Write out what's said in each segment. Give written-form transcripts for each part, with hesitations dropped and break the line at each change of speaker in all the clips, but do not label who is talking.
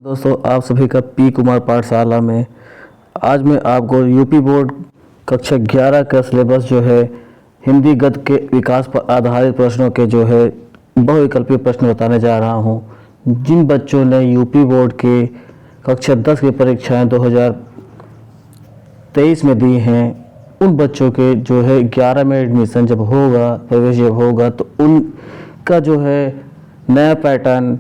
दोस्तों, आप सभी का पी कुमार पाठशाला में आज मैं आपको यूपी बोर्ड कक्षा 11 का सिलेबस जो है हिंदी गद्य के विकास पर आधारित प्रश्नों के जो है बहुविकल्पीय प्रश्न बताने जा रहा हूं। जिन बच्चों ने यूपी बोर्ड के कक्षा 10 की परीक्षाएं 2023 में दी हैं, उन बच्चों के जो है 11 में एडमिशन जब होगा, प्रवेश जब होगा, तो उनका जो है नया पैटर्न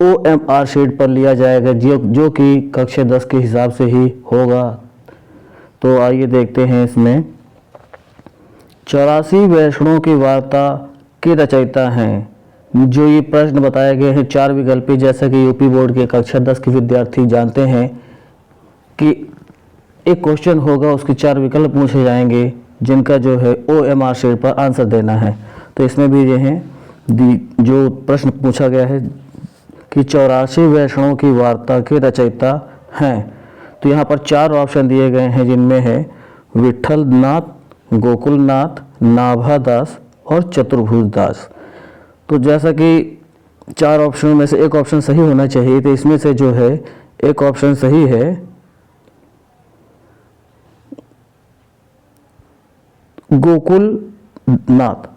OMR शीट पर लिया जाएगा जो कि कक्षा 10 के हिसाब से ही होगा। तो आइए देखते हैं। इसमें 84 वैष्णों की वार्ता के रचयिता हैं। जो ये प्रश्न बताए गए हैं 4 विकल्पी, जैसा कि यूपी बोर्ड के कक्षा 10 के विद्यार्थी जानते हैं कि एक क्वेश्चन होगा, उसके 4 विकल्प पूछे जाएंगे जिनका जो है OMR शीट पर आंसर देना है। तो इसमें भी ये हैं जो प्रश्न पूछा गया है कि 84 वैष्णों की वार्ता के रचयिता हैं। तो यहाँ पर 4 ऑप्शन दिए गए हैं, जिनमें है विठल नाथ, गोकुलनाथ, नाभादास और चतुर्भुज दास। तो जैसा कि 4 ऑप्शनों में से एक ऑप्शन सही होना चाहिए, तो इसमें से जो है एक ऑप्शन सही है गोकुलनाथ।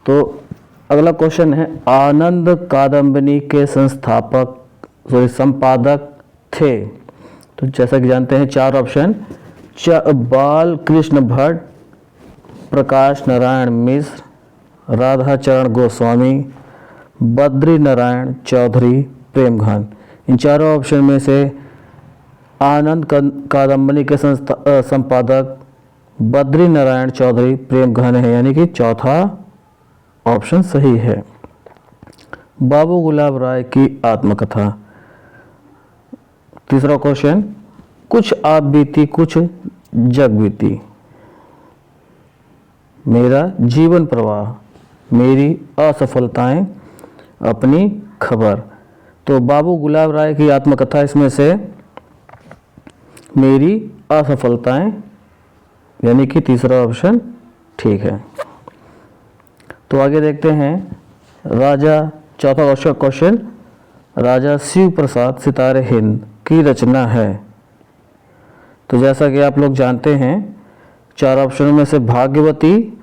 तो अगला क्वेश्चन है, आनंद कादम्बिनी के संपादक थे। तो जैसा कि जानते हैं 4 ऑप्शन, बाल कृष्ण भट्ट, प्रकाश नारायण मिश्र, राधाचरण गोस्वामी, बद्री नारायण चौधरी, प्रेमघन। इन चारों ऑप्शन में से आनंद कादम्बिनी के संपादक बद्री नारायण चौधरी प्रेमघन है, यानी कि चौथा ऑप्शन सही है। बाबू गुलाब राय की आत्मकथा। तीसरा क्वेश्चन, कुछ आप बीती कुछ जग बीती, मेरा जीवन प्रवाह, मेरी असफलताएं, अपनी खबर। तो बाबू गुलाब राय की आत्मकथा इसमें से मेरी असफलताएं, यानी कि तीसरा ऑप्शन ठीक है। तो आगे देखते हैं। चौथा क्वेश्चन, राजा शिव प्रसाद सितारे हिंद की रचना है। तो जैसा कि आप लोग जानते हैं 4 ऑप्शनों में से भाग्यवती,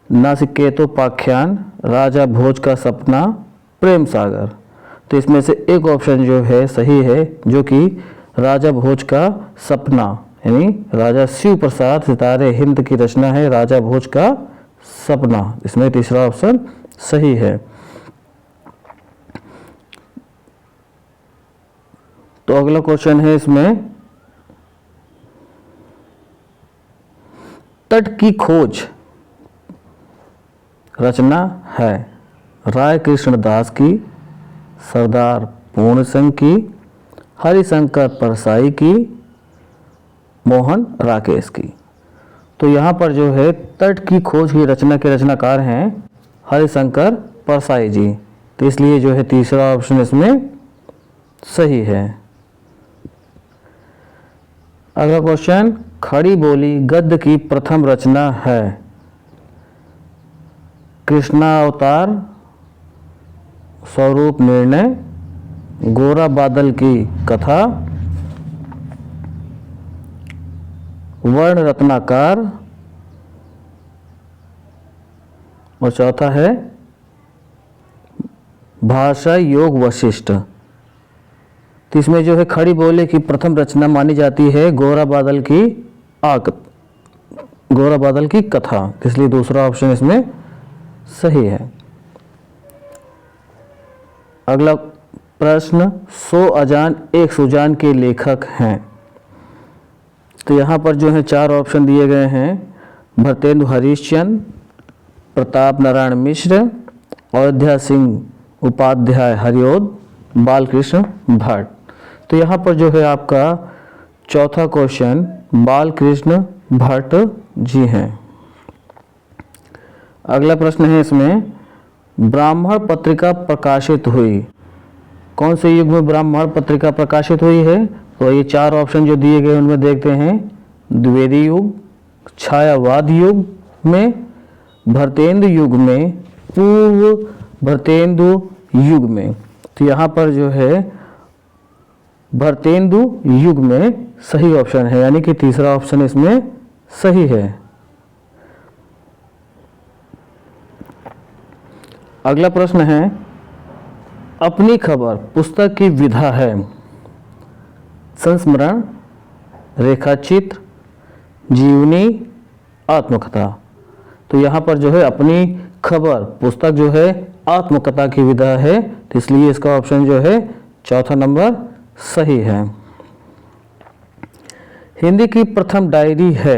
नासिकेतोपाख्यान, राजा भोज का सपना, प्रेम सागर। तो इसमें से एक ऑप्शन जो है सही है, जो कि राजा भोज का सपना, यानी राजा शिव प्रसाद सितारे हिंद की रचना है राजा भोज का सपना। इसमें तीसरा ऑप्शन सही है। तो अगला क्वेश्चन है इसमें, तट की खोज रचना है राय कृष्ण दास की, सरदार पूर्ण सिंह की, हरिशंकर परसाई की, मोहन राकेश की। तो यहाँ पर जो है तट की खोज की रचना के रचनाकार हैं हरिशंकर परसाई जी। तो इसलिए जो है तीसरा ऑप्शन इसमें सही है। अगला क्वेश्चन, खड़ी बोली गद्य की प्रथम रचना है। कृष्णावतार, स्वरूप निर्णय, गोरा बादल की कथा, वर्ण रत्नाकार, और चौथा है भाषा योग वशिष्ठ। तो इसमें जो है खड़ी बोली की प्रथम रचना मानी जाती है गोरा बादल की कथा, इसलिए दूसरा ऑप्शन इसमें सही है। अगला प्रश्न, 100 अजान एक सुजान के लेखक हैं। तो यहाँ पर जो है 4 ऑप्शन दिए गए हैं, भरतेंदु हरिश्चंद्र, प्रताप नारायण मिश्र, अयोध्या सिंह उपाध्याय हरिओद, बालकृष्ण भट्ट। तो यहाँ पर जो है आपका चौथा क्वेश्चन बालकृष्ण भट्ट जी हैं। अगला प्रश्न है इसमें, ब्राह्मण पत्रिका प्रकाशित हुई। कौन से युग में ब्राह्मण पत्रिका प्रकाशित हुई है? तो ये 4 ऑप्शन जो दिए गए उनमें देखते हैं, द्विवेदी युग, छायावाद युग में, भरतेंदु युग में, पूर्व भारतेंदु युग में। तो यहाँ पर जो है भारतेंदु युग में सही ऑप्शन है, यानी कि तीसरा ऑप्शन इसमें सही है। अगला प्रश्न है, अपनी खबर पुस्तक की विधा है संस्मरण, रेखाचित्र, जीवनी, आत्मकथा। तो यहाँ पर जो है अपनी खबर पुस्तक जो है आत्मकथा की विधा है, तो इसलिए इसका ऑप्शन जो है चौथा नंबर सही है। हिंदी की प्रथम डायरी है।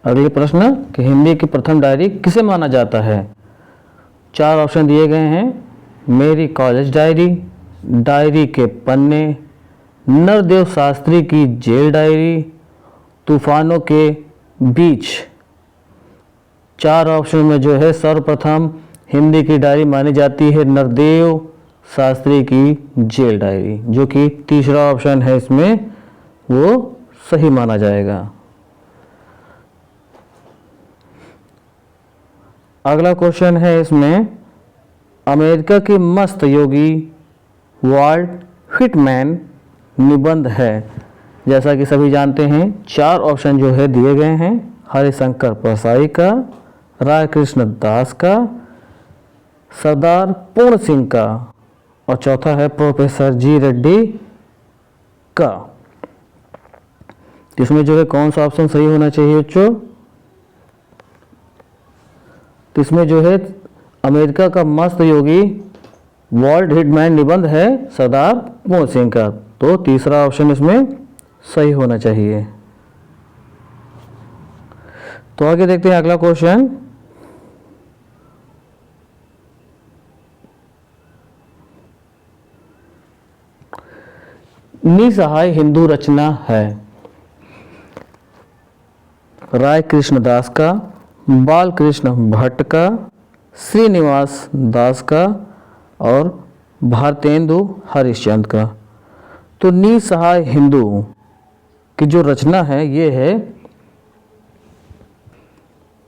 अगले प्रश्न कि हिंदी की प्रथम डायरी किसे माना जाता है। 4 ऑप्शन दिए गए हैं, मेरी कॉलेज डायरी, डायरी के पन्ने, नरदेव शास्त्री की जेल डायरी, तूफानों के बीच। 4 ऑप्शन में जो है सर्वप्रथम हिंदी की डायरी मानी जाती है नरदेव शास्त्री की जेल डायरी, जो कि तीसरा ऑप्शन है इसमें वो सही माना जाएगा। अगला क्वेश्चन है इसमें, अमेरिका के मस्त योगी वाल्ट व्हिटमैन निबंध है। जैसा कि सभी जानते हैं 4 ऑप्शन जो है दिए गए हैं, हरिशंकर परसाई का, राय कृष्ण दास का, सरदार पूर्ण सिंह का और चौथा है प्रोफेसर जी रेड्डी का। इसमें जो है कौन सा ऑप्शन सही होना चाहिए बच्चों। तो इसमें जो है अमेरिका का मस्त योगी वाल्ट व्हिटमैन निबंध है सरदार पूर्ण सिंह का, तो तीसरा ऑप्शन इसमें सही होना चाहिए। तो आगे देखते हैं अगला क्वेश्चन, निसहाय हिंदू रचना है। राय कृष्ण दास का, बाल कृष्ण भट्ट का, श्रीनिवास दास का और भारतेंदु हरिश्चंद्र का। तो निसहाय हिंदू की जो रचना है ये है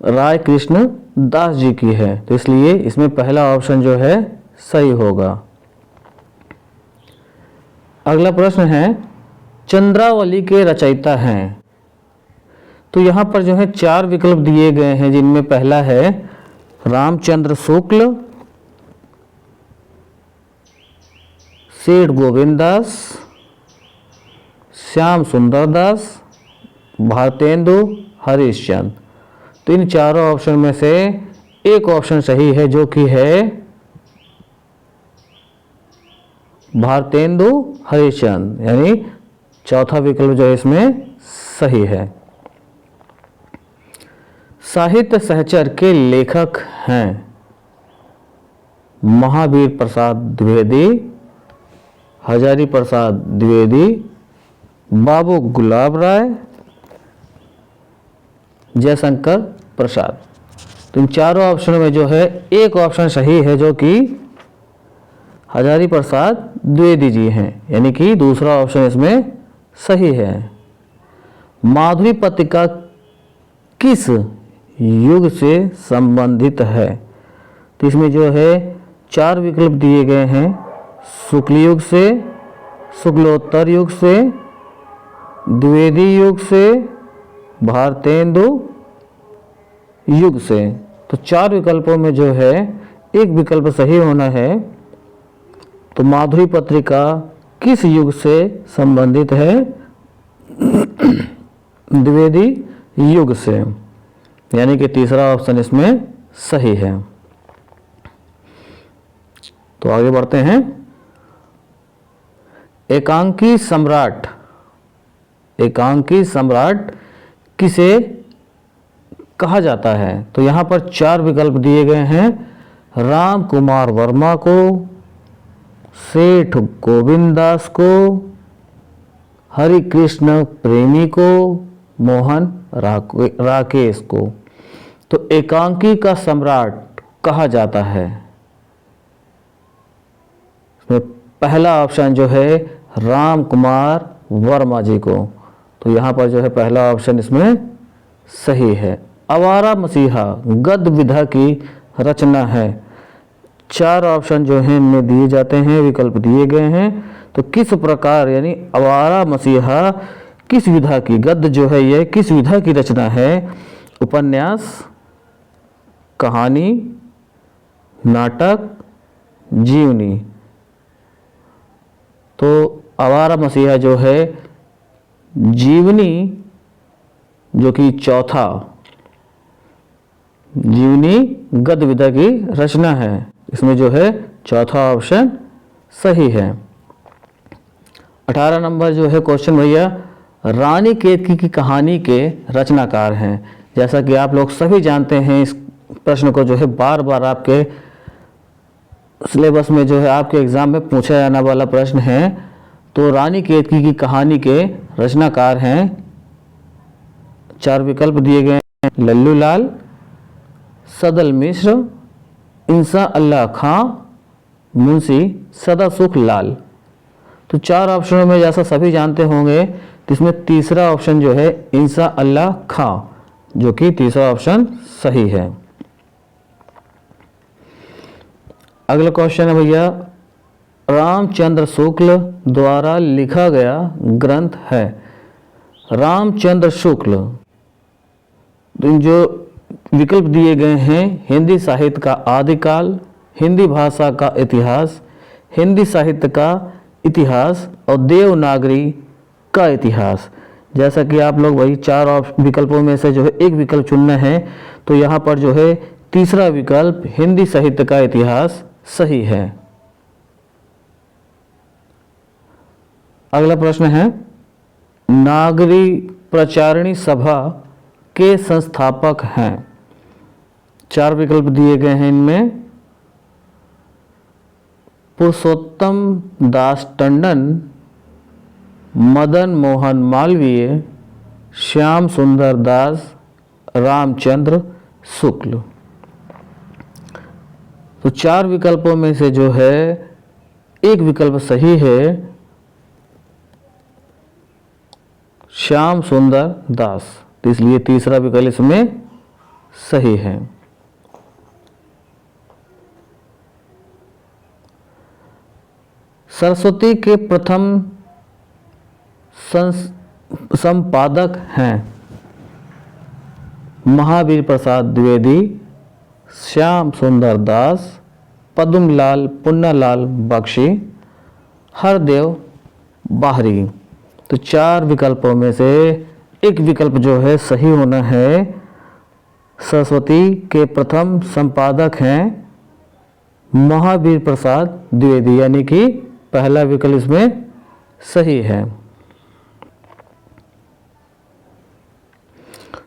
राय कृष्ण दास जी की है, तो इसलिए इसमें पहला ऑप्शन जो है सही होगा। अगला प्रश्न है, चंद्रावली के रचयिता हैं। तो यहाँ पर जो है 4 विकल्प दिए गए हैं, जिनमें पहला है रामचंद्र शुक्ल, सेठ गोविंद दास, श्याम सुंदर दास, भारतेंदु हरिश्चंद्र। तो इन चारों ऑप्शन में से एक ऑप्शन सही है, जो कि है भारतेंदु हरिश्चंद्र, यानी चौथा विकल्प जो है इसमें सही है। साहित्य सहचर के लेखक हैं महावीर प्रसाद द्विवेदी, हजारी प्रसाद द्विवेदी, बाबू गुलाब राय, जयशंकर प्रसाद। तो इन चारों ऑप्शन में जो है एक ऑप्शन सही है, जो कि हजारी प्रसाद द्विवेदी जी हैं, यानी कि दूसरा ऑप्शन इसमें सही है। माधुरी पत्रिका किस युग से संबंधित है। तो इसमें जो है 4 विकल्प दिए गए हैं, शुक्ल युग से, शुक्लोत्तर युग से, द्विवेदी युग से, भारतेंदु युग से। तो 4 विकल्पों में जो है एक विकल्प सही होना है। तो माधुरी पत्रिका किस युग से संबंधित है, द्विवेदी युग से, यानी कि तीसरा ऑप्शन इसमें सही है। तो आगे बढ़ते हैं, एकांकी सम्राट, एकांकी सम्राट किसे कहा जाता है। तो यहाँ पर 4 विकल्प दिए गए हैं, राम कुमार वर्मा को, सेठ गोविंद दास को, हरि कृष्ण प्रेमी को, मोहन राकेश को। तो एकांकी का सम्राट कहा जाता है, इसमें पहला ऑप्शन जो है राम कुमार वर्मा जी को। तो यहाँ पर जो है पहला ऑप्शन इसमें सही है। आवारा मसीहा गद्य विधा की रचना है। चार ऑप्शन जो हैं इनमें दिए जाते हैं, विकल्प दिए गए हैं। तो किस प्रकार यानी आवारा मसीहा किस विधा की, गद्य जो है ये किस विधा की रचना है? उपन्यास, कहानी, नाटक, जीवनी। तो आवारा मसीहा जो है जीवनी, जो कि चौथा जीवनी गद्य विधा की रचना है। इसमें जो है चौथा ऑप्शन सही है। 18 नंबर जो है क्वेश्चन भैया, रानी केतकी की कहानी के रचनाकार हैं। जैसा कि आप लोग सभी जानते हैं, इस प्रश्न को जो है बार बार आपके सिलेबस में जो है आपके एग्जाम में पूछा जाने वाला प्रश्न है। तो रानी केतकी की कहानी के रचनाकार हैं, चार विकल्प दिए गए हैं, लल्लू लाल, सदल मिश्र, इंसा अल्लाह खां, मुंशी सदासुख लाल। तो चार ऑप्शनों में जैसा सभी जानते होंगे, तो इसमें तीसरा ऑप्शन जो है इंसा अल्लाह खां, जो कि तीसरा ऑप्शन सही है। अगला क्वेश्चन है भैया, रामचंद्र शुक्ल द्वारा लिखा गया ग्रंथ है। रामचंद्र शुक्ल, जो विकल्प दिए गए हैं, हिंदी साहित्य का आदिकाल, हिंदी भाषा का इतिहास, हिंदी साहित्य का इतिहास और देवनागरी का इतिहास। जैसा कि आप लोग वही चार विकल्पों में से जो है एक विकल्प चुनना है, तो यहाँ पर जो है तीसरा विकल्प हिंदी साहित्य का इतिहास सही है। अगला प्रश्न है, नागरी प्रचारिणी सभा के संस्थापक हैं। चार विकल्प दिए गए हैं, इनमें पुरुषोत्तम दास टंडन, मदन मोहन मालवीय, श्याम सुंदर दास, रामचंद्र शुक्ल। तो चार विकल्पों में से जो है एक विकल्प सही है, श्याम सुंदर दास। तो इसलिए तीसरा विकल्प इसमें सही है। सरस्वती के प्रथम संपादक हैं महावीर प्रसाद द्विवेदी, श्याम सुंदर दास, पद्मलाल पुन्नालाल बख्शी, हरदेव बाहरी। तो चार विकल्पों में से एक विकल्प जो है सही होना है। सरस्वती के प्रथम संपादक हैं महावीर प्रसाद द्विवेदी, यानी कि पहला विकल्प इसमें सही है।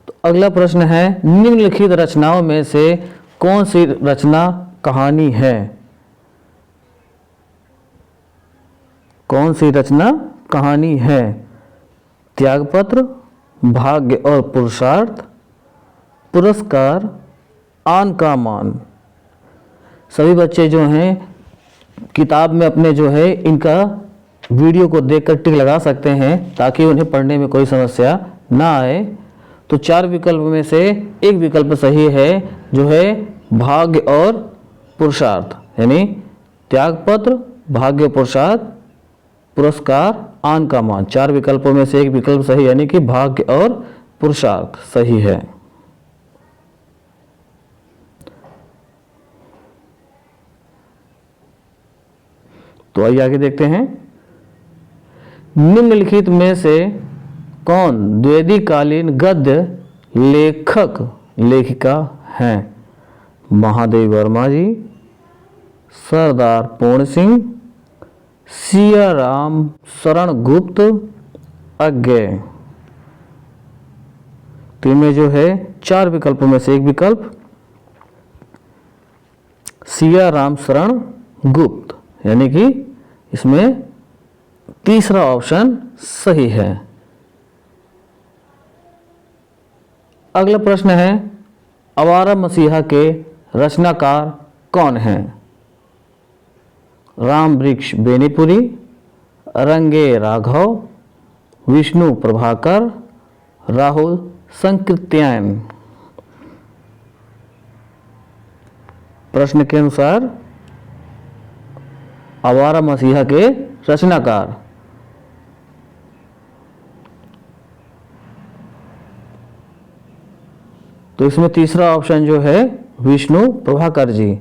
तो अगला प्रश्न है, निम्नलिखित रचनाओं में से कौन सी रचना कहानी है? कौन सी रचना कहानी है? त्यागपत्र, भाग्य और पुरुषार्थ, पुरस्कार, आन का मान। सभी बच्चे जो हैं किताब में अपने जो है इनका वीडियो को देखकर टिक लगा सकते हैं, ताकि उन्हें पढ़ने में कोई समस्या ना आए। तो चार विकल्प में से एक विकल्प सही है, जो है भाग्य और पुरुषार्थ, यानी त्यागपत्र, भाग्य, पुरुषार्थ, पुरस्कार, आन का मान। चार विकल्पों में से एक विकल्प सही, यानी कि भाग्य और पुरुषार्थ सही है। तो आइए आगे देखते हैं, निम्नलिखित में से कौन द्विवेदी कालीन गद्य लेखक लेखिका हैं? महादेवी वर्मा जी, सरदार पूर्ण सिंह, सिया राम शरण गुप्त, अज्ञे। तो इनमें जो है चार विकल्पों में से एक विकल्प सिया राम शरण गुप्त, यानी कि इसमें तीसरा ऑप्शन सही है। अगला प्रश्न है, आवारा मसीहा के रचनाकार कौन हैं? राम वृक्ष बेनीपुरी, रंगे राघव, विष्णु प्रभाकर, राहुल संकृत्यायन। प्रश्न के अनुसार आवारा मसीहा के रचनाकार। तो इसमें तीसरा ऑप्शन जो है विष्णु प्रभाकर जी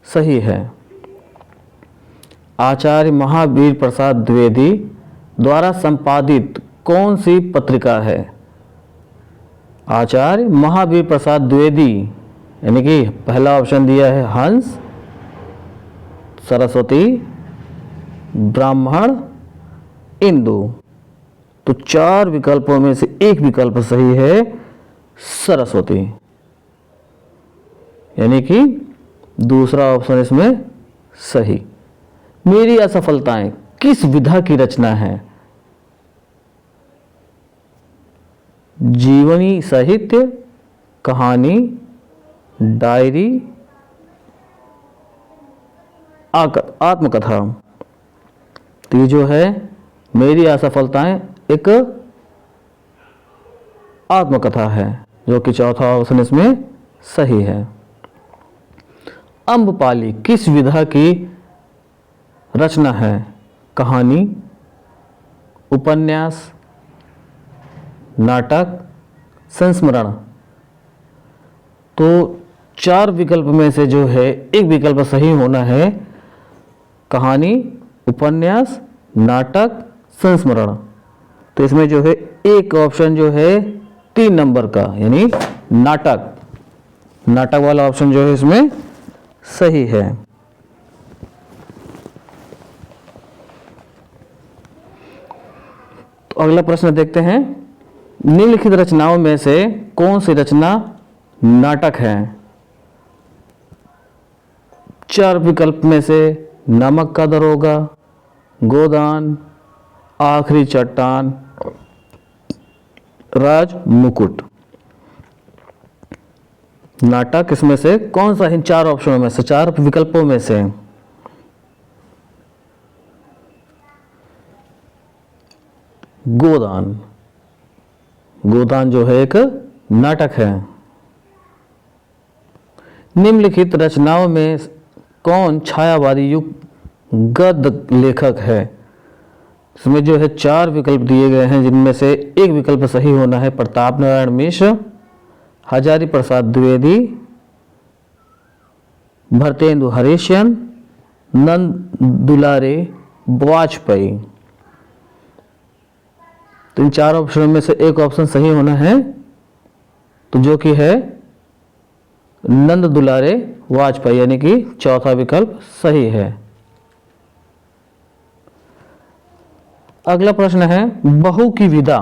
सही है। आचार्य महावीर प्रसाद द्विवेदी द्वारा संपादित कौन सी पत्रिका है? आचार्य महावीर प्रसाद द्विवेदी, यानी कि पहला ऑप्शन दिया है हंस, सरस्वती, ब्राह्मण, इंदु। तो चार विकल्पों में से एक विकल्प सही है सरस्वती, यानी कि दूसरा ऑप्शन इसमें सही। मेरी असफलताएं किस विधा की रचना है? जीवनी साहित्य, कहानी, डायरी, आत्मकथा। तो ये जो है मेरी असफलताएं एक आत्मकथा है, जो कि चौथा ऑप्शन इसमें सही है। अम्बपाली किस विधा की रचना है? कहानी, उपन्यास, नाटक, संस्मरण। तो चार विकल्प में से जो है एक विकल्प सही होना है, कहानी, उपन्यास, नाटक, संस्मरण। तो इसमें जो है एक ऑप्शन जो है 3 नंबर का, यानी नाटक, नाटक वाला ऑप्शन जो है इसमें सही है। तो अगला प्रश्न देखते हैं, निम्नलिखित रचनाओं में से कौन सी रचना नाटक है? चार विकल्प में से नमक का दरोगा, गोदान, आखिरी चट्टान, राज मुकुट। नाटक इसमें से कौन सा, इन चार ऑप्शनों में से, चार विकल्पों में से? गोदान। गोदान जो है एक नाटक है। निम्नलिखित रचनाओं में कौन छायावादी युग गद्य लेखक है? इसमें जो है चार विकल्प दिए गए हैं, जिनमें से एक विकल्प सही होना है प्रताप नारायण मिश्र, हजारी प्रसाद द्विवेदी, भरतेंदु हरिश्चंद्र, नंद दुलारे वाजपेयी। तो इन चार ऑप्शन में से एक ऑप्शन सही होना है, तो जो कि है नंद दुलारे वाजपेयी, यानी कि चौथा विकल्प सही है। अगला प्रश्न है, बहू की विदा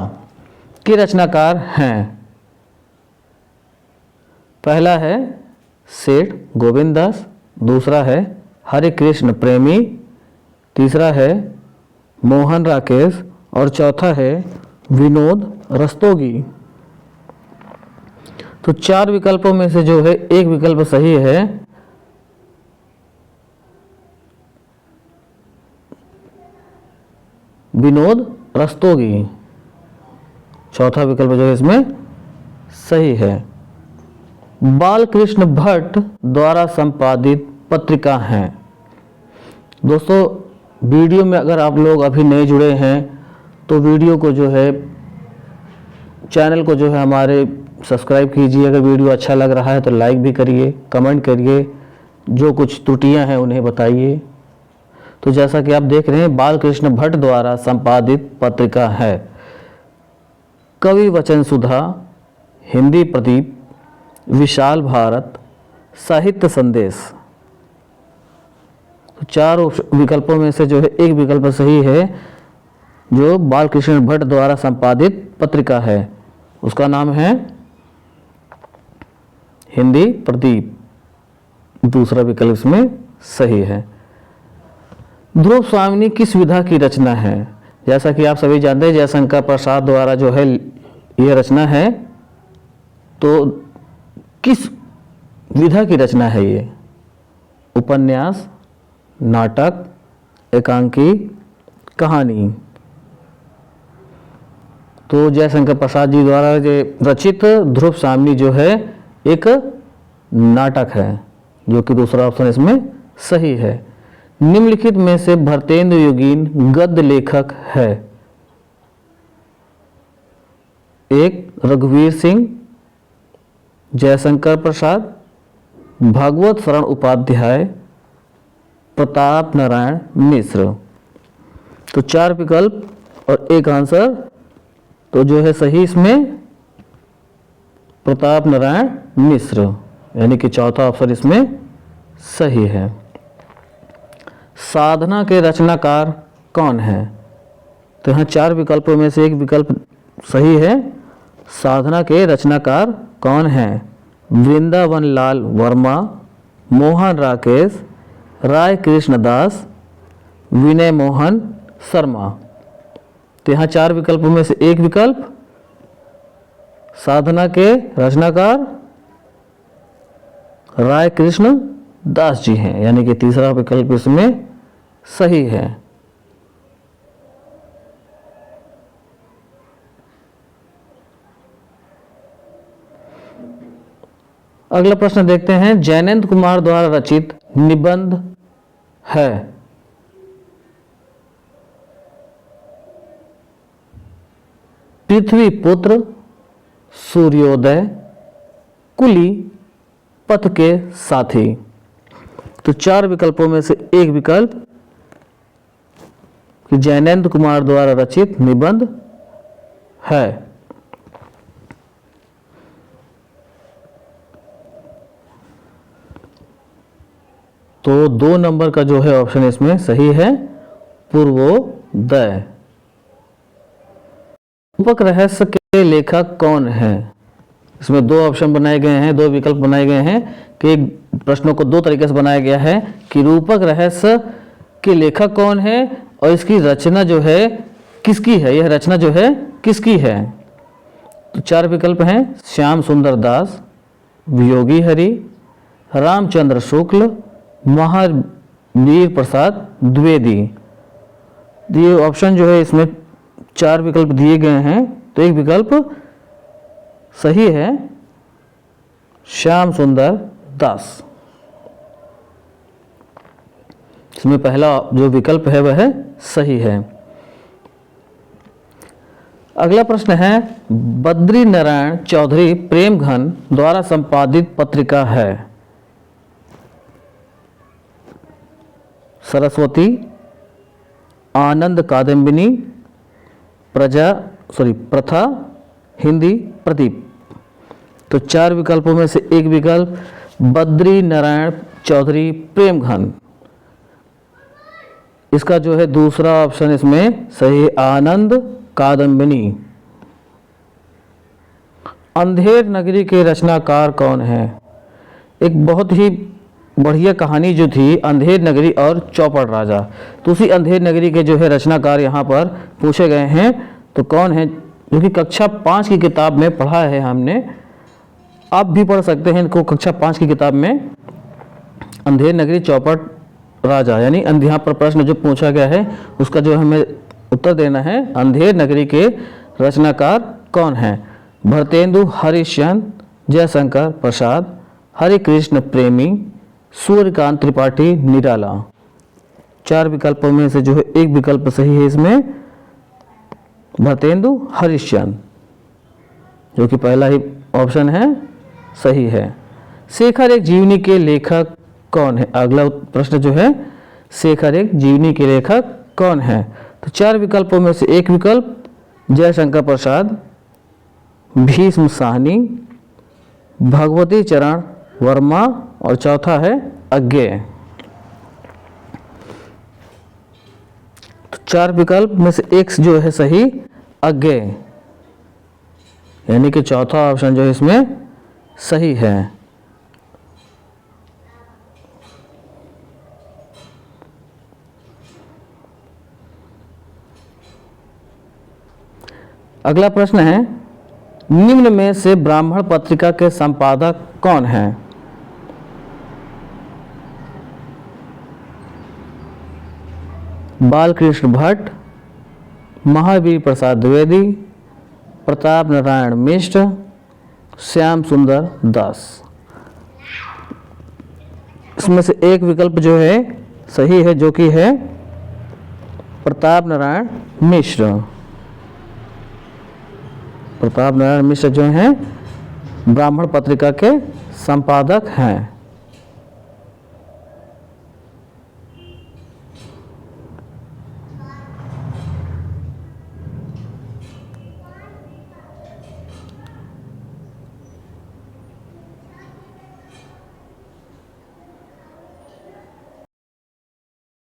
के रचनाकार हैं? पहला है सेठ गोविंद दास, दूसरा है हरे कृष्ण प्रेमी, तीसरा है मोहन राकेश और चौथा है विनोद रस्तोगी। तो चार विकल्पों में से जो है एक विकल्प सही है, विनोद रस्तोगी। चौथा विकल्प जो है इसमें सही है। बालकृष्ण भट्ट द्वारा संपादित पत्रिका है? दोस्तों, वीडियो में अगर आप लोग अभी नए जुड़े हैं तो वीडियो को जो है, चैनल को जो है हमारे सब्सक्राइब कीजिए। अगर वीडियो अच्छा लग रहा है तो लाइक भी करिए, कमेंट करिए, जो कुछ त्रुटियां हैं उन्हें बताइए। तो जैसा कि आप देख रहे हैं, बालकृष्ण भट्ट द्वारा संपादित पत्रिका है कवि वचन सुधा, हिंदी प्रदीप, विशाल भारत, साहित्य संदेश। तो चार विकल्पों में से जो है एक विकल्प सही है, जो बालकृष्ण भट्ट द्वारा संपादित पत्रिका है उसका नाम है हिंदी प्रदीप। दूसरा विकल्प इसमें सही है। ध्रुव स्वामिनी किस विधा की रचना है? जैसा कि आप सभी जानते हैं, जयशंकर प्रसाद द्वारा जो है यह रचना है, तो किस विधा की रचना है ये? उपन्यास, नाटक, एकांकी, कहानी। तो जयशंकर प्रसाद जी द्वारा रचित ध्रुव स्वामिनी जो है एक नाटक है, जो कि दूसरा ऑप्शन इसमें सही है। निम्नलिखित में से भरतेंदु योगीन गद्य लेखक है? एक रघुवीर सिंह, जयशंकर प्रसाद, भागवत शरण उपाध्याय, प्रताप नारायण मिश्र। तो 4 विकल्प और एक आंसर, तो जो है सही इसमें प्रताप नारायण मिश्र, यानी कि चौथा ऑप्शन इसमें सही है। साधना के रचनाकार कौन है? तो यहाँ 4 विकल्पों में से एक विकल्प सही है। साधना के रचनाकार कौन है? वृंदावन लाल वर्मा, मोहन राकेश, राय कृष्ण दास, विनय मोहन शर्मा। तो यहाँ 4 विकल्पों में से एक विकल्प साधना के रचनाकार राय कृष्ण दास जी हैं, यानी कि तीसरा विकल्प इसमें सही है। अगला प्रश्न देखते हैं। जैनेन्द्र कुमार द्वारा रचित निबंध है? पृथ्वी पुत्र, सूर्योदय, कुली, पथ के साथी। तो 4 विकल्पों में से एक विकल्प कि जैनेन्द्र कुमार द्वारा रचित निबंध है। तो 2 नंबर का जो है ऑप्शन इसमें सही है, पूर्वोदय। रूपक रहस्य के लेखक कौन है? इसमें 2 ऑप्शन बनाए गए हैं, 2 विकल्प बनाए गए हैं कि प्रश्नों को 2 तरीके से बनाया गया है कि रूपक रहस्य के लेखक कौन है और इसकी रचना जो है किसकी है, यह रचना जो है किसकी है। तो 4 विकल्प हैं। श्याम सुंदर दास, वियोगी हरि, रामचंद्र शुक्ल, महावीर प्रसाद द्विवेदी। ये ऑप्शन जो है इसमें 4 विकल्प दिए गए हैं, तो एक विकल्प सही है, श्याम सुंदर दास। इसमें पहला जो विकल्प है वह सही है। अगला प्रश्न है, बद्री नारायण चौधरी प्रेमघन द्वारा संपादित पत्रिका है? सरस्वती, आनंद कादम्बिनी, प्रथा, हिंदी प्रदीप। तो 4 विकल्पों में से एक विकल्प बद्री नारायण चौधरी प्रेमघन, इसका जो है दूसरा ऑप्शन इसमें सही, आनंद कादम्बिनी। अंधेर नगरी के रचनाकार कौन है? एक बहुत ही बढ़िया कहानी जो थी अंधेर नगरी और चौपड़ राजा, तो उसी अंधेर नगरी के जो है रचनाकार यहाँ पर पूछे गए हैं। तो कौन है, जो कि कक्षा 5 की किताब में पढ़ा है हमने, आप भी पढ़ सकते हैं इनको कक्षा 5 की किताब में। अंधेर नगरी चौपड़ राजा, यानी यहाँ पर प्रश्न जो पूछा गया है उसका जो हमें उत्तर देना है, अंधेर नगरी के रचनाकार कौन है? भरतेंदु हरिश्चंद्र, जयशंकर प्रसाद, हरे कृष्ण प्रेमी, सूर्यकांत त्रिपाठी निराला। 4 विकल्पों में से जो है एक विकल्प सही है इसमें, भरतेंदु हरिश्चंद्र, जो कि पहला ही ऑप्शन है सही है। शेखर एक जीवनी के लेखक कौन है? अगला प्रश्न जो है, शेखर एक जीवनी के लेखक कौन है? तो 4 विकल्पों में से एक विकल्प जयशंकर प्रसाद, भीष्म साहनी, भगवती चरण वर्मा और चौथा है अज्ञेय। तो 4 विकल्प में से एक जो है सही, अज्ञेय, यानी कि चौथा ऑप्शन जो है इसमें सही है। अगला प्रश्न है, निम्न में से ब्राह्मण पत्रिका के संपादक कौन हैं? बालकृष्ण भट्ट, महावीर प्रसाद द्विवेदी, प्रताप नारायण मिश्र, श्याम सुंदर दास। इसमें से एक विकल्प जो है सही है, जो कि है प्रताप नारायण मिश्र। प्रताप नारायण मिश्र जो हैं ब्राह्मण पत्रिका के संपादक हैं।